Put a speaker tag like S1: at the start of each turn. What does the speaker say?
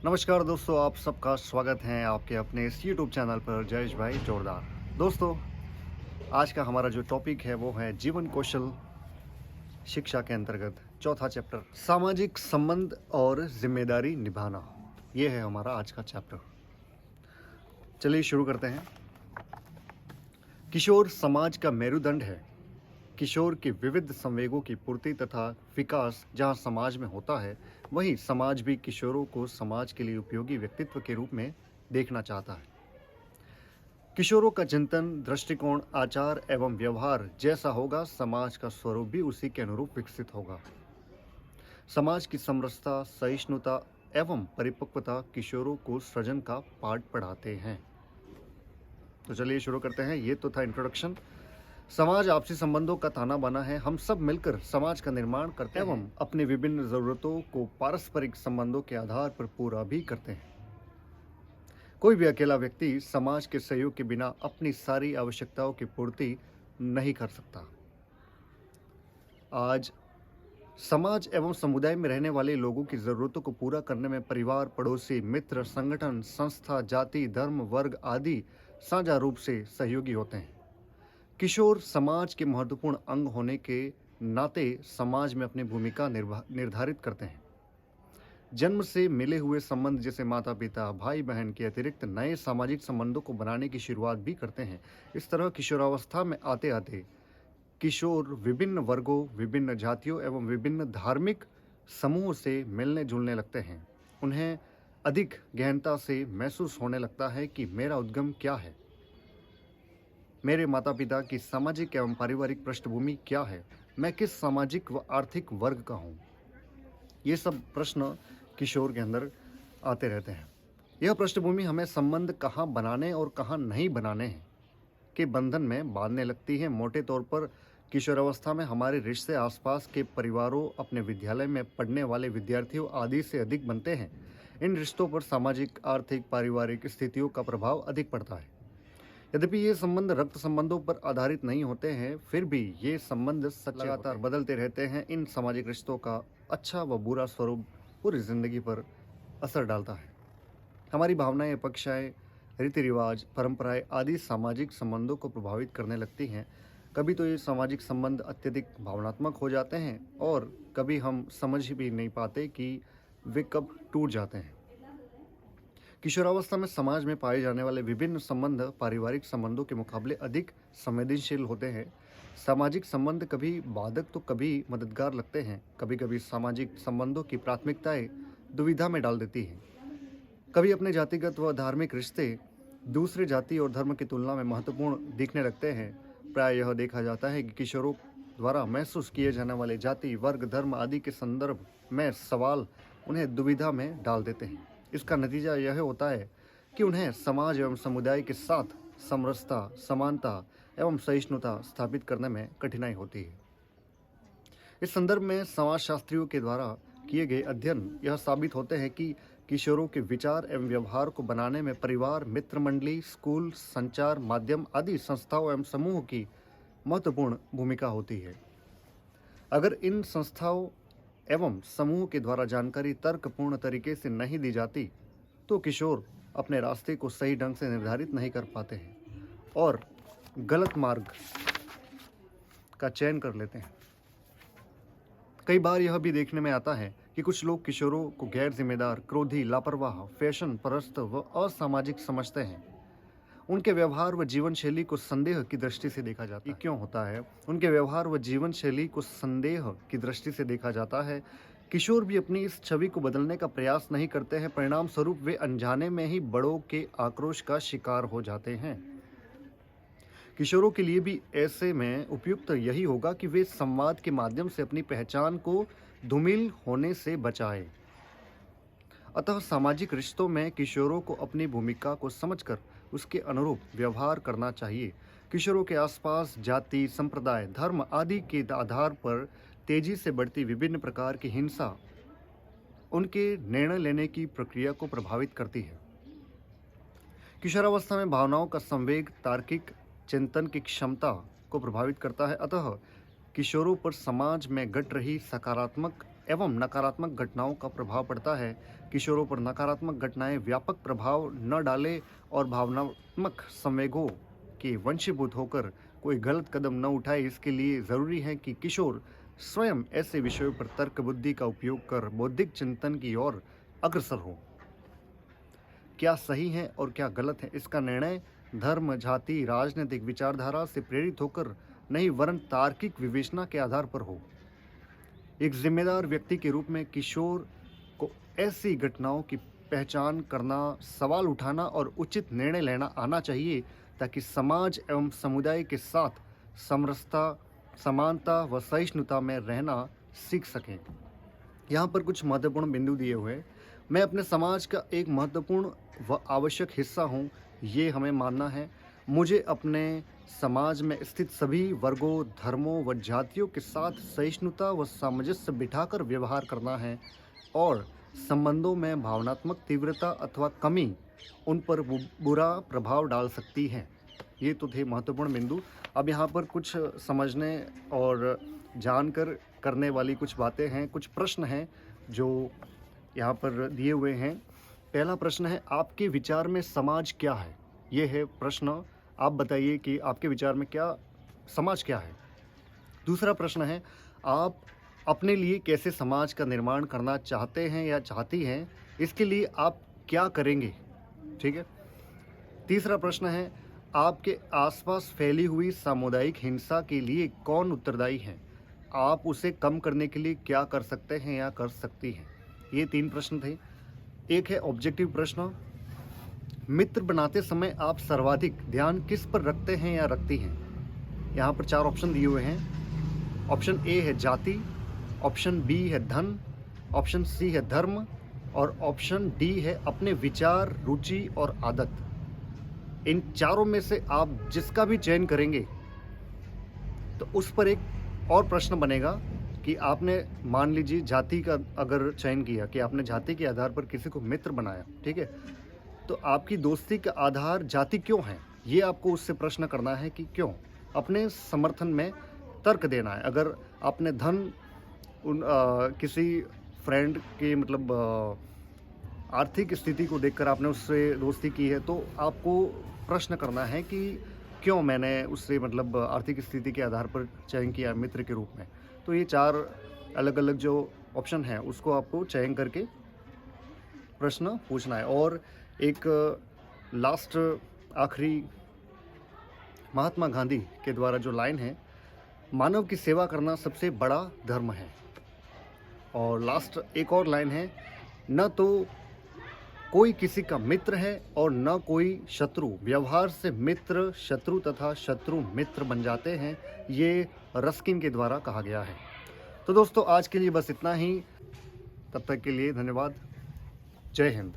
S1: नमस्कार दोस्तों, आप सबका स्वागत है आपके अपने इस यूट्यूब चैनल पर जयेश भाई जोरदार। दोस्तों, आज का हमारा जो टॉपिक है वो है जीवन कौशल शिक्षा के अंतर्गत चौथा चैप्टर सामाजिक संबंध और जिम्मेदारी निभाना। ये है हमारा आज का चैप्टर। चलिए शुरू करते हैं। किशोर समाज का मेरुदंड है। किशोर के विविध संवेगों की पूर्ति तथा विकास जहाँ समाज में होता है, वहीं समाज भी किशोरों को समाज के लिए उपयोगी व्यक्तित्व के रूप में देखना चाहता है। किशोरों का चिंतन, दृष्टिकोण, आचार एवं व्यवहार जैसा होगा, समाज का स्वरूप भी उसी के अनुरूप विकसित होगा। समाज की समरसता, सहिष्णुता एवं परिपक्वता किशोरों को सृजन का पाठ पढ़ाते हैं। तो चलिए शुरू करते हैं। ये तो था इंट्रोडक्शन। समाज आपसी संबंधों का ताना बाना है। हम सब मिलकर समाज का निर्माण करते हैं एवं अपनी विभिन्न जरूरतों को पारस्परिक संबंधों के आधार पर पूरा भी करते हैं। कोई भी अकेला व्यक्ति समाज के सहयोग के बिना अपनी सारी आवश्यकताओं की पूर्ति नहीं कर सकता। आज समाज एवं समुदाय में रहने वाले लोगों की जरूरतों को पूरा करने में परिवार, पड़ोसी, मित्र, संगठन, संस्था, जाति, धर्म, वर्ग आदि साझा रूप से सहयोगी होते हैं। किशोर समाज के महत्वपूर्ण अंग होने के नाते समाज में अपनी भूमिका निर्धारित करते हैं। जन्म से मिले हुए संबंध जैसे माता पिता, भाई बहन के अतिरिक्त नए सामाजिक संबंधों को बनाने की शुरुआत भी करते हैं। इस तरह किशोरावस्था में आते आते किशोर विभिन्न वर्गों, विभिन्न जातियों एवं विभिन्न धार्मिक समूहों से मिलने जुलने लगते हैं। उन्हें अधिक गहनता से महसूस होने लगता है कि मेरा उद्गम क्या है, मेरे माता पिता की सामाजिक एवं पारिवारिक पृष्ठभूमि क्या है, मैं किस सामाजिक व आर्थिक वर्ग का हूँ। ये सब प्रश्न किशोर के अंदर आते रहते हैं। यह पृष्ठभूमि हमें संबंध कहाँ बनाने और कहाँ नहीं बनाने हैं के बंधन में बांधने लगती है। मोटे तौर पर किशोरावस्था में हमारे रिश्ते आसपास के परिवारों, अपने विद्यालय में पढ़ने वाले विद्यार्थियों आदि से अधिक बनते हैं। इन रिश्तों पर सामाजिक, आर्थिक, पारिवारिक स्थितियों का प्रभाव अधिक पड़ता है। यद्यपि ये संबंध रक्त संबंधों पर आधारित नहीं होते हैं, फिर भी ये संबंध लगातार बदलते रहते हैं। इन सामाजिक रिश्तों का अच्छा व बुरा स्वरूप पूरी जिंदगी पर असर डालता है। हमारी भावनाएं, अपेक्षाएं, रीति रिवाज, परंपराएं आदि सामाजिक संबंधों को प्रभावित करने लगती हैं। कभी तो ये सामाजिक संबंध अत्यधिक भावनात्मक हो जाते हैं और कभी हम समझ भी नहीं पाते कि वे कब टूट जाते हैं। किशोरावस्था में समाज में पाए जाने वाले विभिन्न संबंध पारिवारिक संबंधों के मुकाबले अधिक संवेदनशील होते हैं। सामाजिक संबंध कभी बाधक तो कभी मददगार लगते हैं। कभी कभी सामाजिक संबंधों की प्राथमिकताएं दुविधा में डाल देती हैं। कभी अपने जातिगत व धार्मिक रिश्ते दूसरे जाति और धर्म की तुलना में महत्वपूर्ण दिखने लगते हैं। प्राय यह देखा जाता है कि किशोरों द्वारा महसूस किए जाने वाले जाति, वर्ग, धर्म आदि के संदर्भ में सवाल उन्हें दुविधा में डाल देते हैं। इसका नतीजा यह होता है कि उन्हें समाज एवं समुदाय के साथ समरसता, समानता एवं सहिष्णुता स्थापित करने में कठिनाई होती है। इस संदर्भ में समाजशास्त्रियों के द्वारा किए गए अध्ययन यह साबित होते हैं कि किशोरों के विचार एवं व्यवहार को बनाने में परिवार, मित्र मंडली, स्कूल, संचार माध्यम आदि संस्थाओं एवं समूह की महत्वपूर्ण भूमिका होती है। अगर इन संस्थाओं एवं समूह के द्वारा जानकारी तर्कपूर्ण तरीके से नहीं दी जाती तो किशोर अपने रास्ते को सही ढंग से निर्धारित नहीं कर पाते हैं और गलत मार्ग का चयन कर लेते हैं। कई बार यह भी देखने में आता है कि कुछ लोग किशोरों को गैर जिम्मेदार, क्रोधी, लापरवाह, फैशन परस्त व असामाजिक समझते हैं। उनके व्यवहार व जीवन शैली को संदेह की दृष्टि से देखा जाता है। क्यों होता है? उनके व्यवहार व जीवन शैली को संदेह की दृष्टि से देखा जाता है। किशोर भी अपनी इस छवि को बदलने का प्रयास नहीं करते हैं। परिणाम स्वरूप वे अनजाने में ही बड़ों के आक्रोश का शिकार हो जाते हैं। किशोरों के लिए भी ऐसे में उपयुक्त यही होगा कि वे संवाद के माध्यम से अपनी पहचान को धूमिल होने से बचाएं। अतः सामाजिक रिश्तों में किशोरों को अपनी भूमिका को समझकर उसके अनुरूप व्यवहार करना चाहिए। किशोरों के आसपास जाति, संप्रदाय, धर्म आदि के आधार पर तेजी से बढ़ती विभिन्न प्रकार की हिंसा उनके निर्णय लेने की प्रक्रिया को प्रभावित करती है। किशोरावस्था में भावनाओं का संवेग तार्किक चिंतन की क्षमता को प्रभावित करता है। अतः किशोरों पर समाज में घट रही सकारात्मक एवं नकारात्मक घटनाओं का प्रभाव पड़ता है। किशोरों पर नकारात्मक घटनाएं व्यापक प्रभाव न डालें और भावनात्मक संवेगों के वंशीभूत होकर कोई गलत कदम न उठाए, इसके लिए ज़रूरी है कि किशोर स्वयं ऐसे विषयों पर तर्क बुद्धि का उपयोग कर बौद्धिक चिंतन की ओर अग्रसर हो। क्या सही है और क्या गलत है, इसका निर्णय धर्म, जाति, राजनीतिक विचारधारा से प्रेरित होकर नहीं वरन तार्किक विवेचना के आधार पर हो। एक जिम्मेदार व्यक्ति के रूप में किशोर को ऐसी घटनाओं की पहचान करना, सवाल उठाना और उचित निर्णय लेना आना चाहिए, ताकि समाज एवं समुदाय के साथ समरसता, समानता व सहिष्णुता में रहना सीख सकें। यहाँ पर कुछ महत्वपूर्ण बिंदु दिए हुए हैं। मैं अपने समाज का एक महत्वपूर्ण व आवश्यक हिस्सा हूँ, ये हमें मानना है। मुझे अपने समाज में स्थित सभी वर्गों, धर्मों व जातियों के साथ सहिष्णुता व सामंजस्य बिठाकर व्यवहार करना है और संबंधों में भावनात्मक तीव्रता अथवा कमी उन पर बुरा प्रभाव डाल सकती है। ये तो थे महत्वपूर्ण बिंदु। अब यहाँ पर कुछ समझने और जानकर करने वाली कुछ बातें हैं, कुछ प्रश्न हैं जो यहाँ पर दिए हुए हैं। पहला प्रश्न है, आपके विचार में समाज क्या है? ये है प्रश्न। आप बताइए कि आपके विचार में समाज क्या है? दूसरा प्रश्न है, आप अपने लिए कैसे समाज का निर्माण करना चाहते हैं या चाहती हैं? इसके लिए आप क्या करेंगे? ठीक है। तीसरा प्रश्न है, आपके आसपास फैली हुई सामुदायिक हिंसा के लिए कौन उत्तरदायी है? आप उसे कम करने के लिए क्या कर सकते हैं या कर सकती हैं? ये 3 प्रश्न थे। एक है ऑब्जेक्टिव प्रश्न, मित्र बनाते समय आप सर्वाधिक ध्यान किस पर रखते हैं या रखती हैं? यहाँ पर 4 ऑप्शन दिए हुए हैं। ऑप्शन ए है जाति, ऑप्शन बी है धन, ऑप्शन सी है धर्म और ऑप्शन डी है अपने विचार, रुचि और आदत। इन चारों में से आप जिसका भी चयन करेंगे तो उस पर एक और प्रश्न बनेगा कि आपने, मान लीजिए जाति का अगर चयन किया कि आपने जाति के आधार पर किसी को मित्र बनाया, ठीक है, तो आपकी दोस्ती का आधार जाति क्यों है, ये आपको उससे प्रश्न करना है कि क्यों। अपने समर्थन में तर्क देना है। अगर आपने धन किसी फ्रेंड के मतलब आर्थिक स्थिति को देखकर आपने उससे दोस्ती की है, तो आपको प्रश्न करना है कि क्यों मैंने उससे मतलब आर्थिक स्थिति के आधार पर चयन किया मित्र के रूप में। तो ये 4 अलग अलग जो ऑप्शन हैं उसको आपको चयन करके प्रश्न पूछना है। और एक लास्ट आखिरी महात्मा गांधी के द्वारा जो लाइन है, मानव की सेवा करना सबसे बड़ा धर्म है। और लास्ट एक और लाइन है, न तो कोई किसी का मित्र है और न कोई शत्रु, व्यवहार से मित्र शत्रु तथा शत्रु मित्र बन जाते हैं। ये रस्किन के द्वारा कहा गया है। तो दोस्तों आज के लिए बस इतना ही। तब तक के लिए धन्यवाद। जय हिंद।